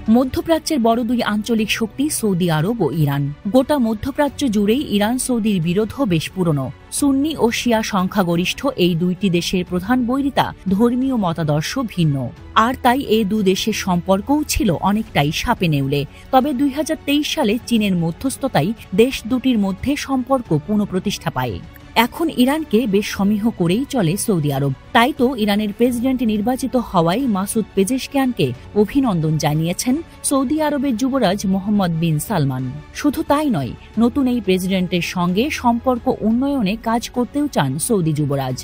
মধ্যপ্রাচ্যের বড় দুই আঞ্চলিক শক্তি সৌদি আরব ও ইরান। গোটা মধ্যপ্রাচ্য জুড়েই ইরান সৌদির বিরোধ বেশ পুরনো। সুন্নি ও শিয়া সংখ্যাগরিষ্ঠ এই দুইটি দেশের প্রধান বৈরিতা ধর্মীয় মতাদর্শ ভিন্ন, আর তাই এই দু দেশের সম্পর্কও ছিল অনেকটাই সাপে নেউলে। তবে 2023 সালে চীনের মধ্যস্থতায় দেশ দুটির মধ্যে সম্পর্ক পুনঃপ্রতিষ্ঠা পায়। এখন ইরানকে বেশ সমীহ করেই চলে সৌদি আরব। তাই তো ইরানের প্রেসিডেন্ট নির্বাচিত হওয়ায় মাসুদ পেজেশকিয়ানকে অভিনন্দন জানিয়েছেন সৌদি আরবের যুবরাজ মোহাম্মদ বিন সালমান। শুধু তাই নয়, নতুন এই প্রেসিডেন্টের সঙ্গে সম্পর্ক উন্নয়নে কাজ করতেও চান সৌদি যুবরাজ।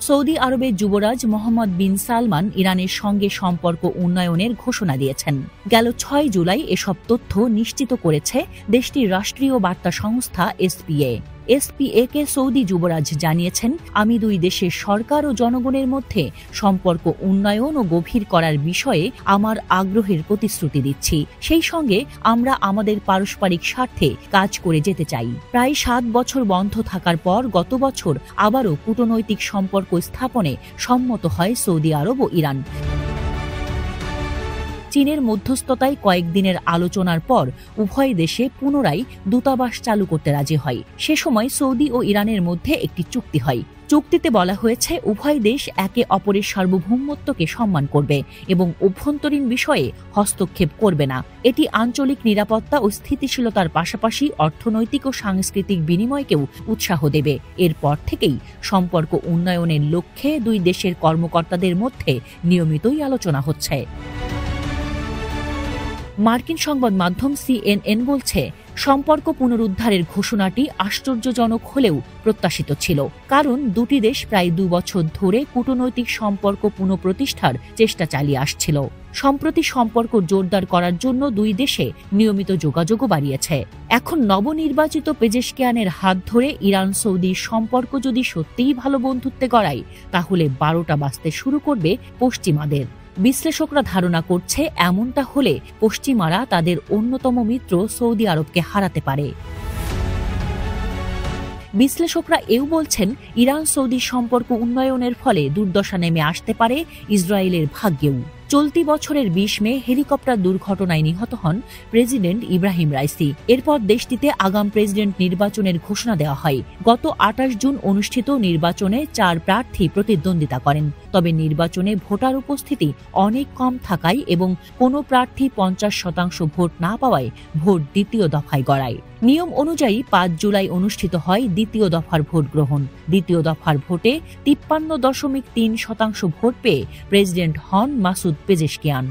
সৌদি আরবের যুবরাজ মোহাম্মদ বিন সালমান ইরানের সঙ্গে সম্পর্ক উন্নয়নের ঘোষণা দিয়েছেন। গেল 6 জুলাই এসব তথ্য নিশ্চিত করেছে দেশটির রাষ্ট্রীয় বার্তা সংস্থা এসপিএ-কে সৌদি যুবরাজ জানিয়েছেন, আমি দুই দেশের সরকার ও জনগণের মধ্যে সম্পর্ক উন্নয়ন ও গভীর করার বিষয়ে আমার আগ্রহের প্রতিশ্রুতি দিচ্ছি। সেই সঙ্গে আমরা আমাদের পারস্পরিক স্বার্থে কাজ করে যেতে চাই। প্রায় 7 বছর বন্ধ থাকার পর গত বছর আবারও কূটনৈতিক সম্পর্ক স্থাপনে সম্মত হয় সৌদি আরব ও ইরান। চীনের মধ্যস্থতায় কয়েকদিনের আলোচনার পর উভয় দেশে পুনরায় দূতাবাস চালু করতে রাজি হয়। সে সময় সৌদি ও ইরানের মধ্যে একটি চুক্তি হয়। চুক্তিতে বলা হয়েছে উভয় দেশ একে অপরের সার্বভৌমত্বকে সম্মান করবে এবং অভ্যন্তরীণ বিষয়ে হস্তক্ষেপ করবে না। এটি আঞ্চলিক নিরাপত্তা ও স্থিতিশীলতার পাশাপাশি অর্থনৈতিক ও সাংস্কৃতিক বিনিময়কেও উৎসাহ দেবে। এরপর থেকেই সম্পর্ক উন্নয়নের লক্ষ্যে দুই দেশের কর্মকর্তাদের মধ্যে নিয়মিতই আলোচনা হচ্ছে। মার্কিন সংবাদ মাধ্যম CNN বলছে, সম্পর্ক পুনরুদ্ধারের ঘোষণাটি আশ্চর্যজনক হলেও প্রত্যাশিত ছিল, কারণ দুটি দেশ প্রায় 2 বছর ধরে কূটনৈতিক সম্পর্ক পুনঃপ্রতিষ্ঠার চেষ্টা চালিয়ে আসছিল। সম্প্রতি সম্পর্ক জোরদার করার জন্য দুই দেশে নিয়মিত যোগাযোগও বাড়িয়েছে। এখন নবনির্বাচিত পেজেশকিয়ানের হাত ধরে ইরান সৌদির সম্পর্ক যদি সত্যিই ভালো বন্ধুত্বে গড়ায়, তাহলে 12টা বাজতে শুরু করবে পশ্চিমাদের। বিশ্লেষকরা ধারণা করছে, এমনটা হলে পশ্চিমারা তাদের অন্যতম মিত্র সৌদি আরবকে হারাতে পারে। বিশ্লেষকরা এও বলছেন, ইরান সৌদি সম্পর্ক উন্নয়নের ফলে দুর্দশা নেমে আসতে পারে ইসরায়েলের ভাগ্যেও। চলতি বছরের 20 মে হেলিকপ্টার দুর্ঘটনায় নিহত হন প্রেসিডেন্ট ইব্রাহিম রাইসি। এরপর দেশটিতে আগাম প্রেসিডেন্ট নির্বাচনের ঘোষণা দেওয়া হয়। গত 28 জুন অনুষ্ঠিত নির্বাচনে 4 প্রার্থী প্রতিদ্বন্দ্বিতা করেন। তবে নির্বাচনে ভোটার উপস্থিতি অনেক কম থাকায় এবং কোনো প্রার্থী 50% ভোট না পাওয়ায় ভোট দ্বিতীয় দফায় গড়ায়। নিয়ম অনুযায়ী 5 জুলাই অনুষ্ঠিত হয় দ্বিতীয় দফার ভোট গ্রহণ। দ্বিতীয় দফার ভোটে 53.3% ভোট পেয়ে প্রেসিডেন্ট হন মাসুদ পেজেশকিয়ান।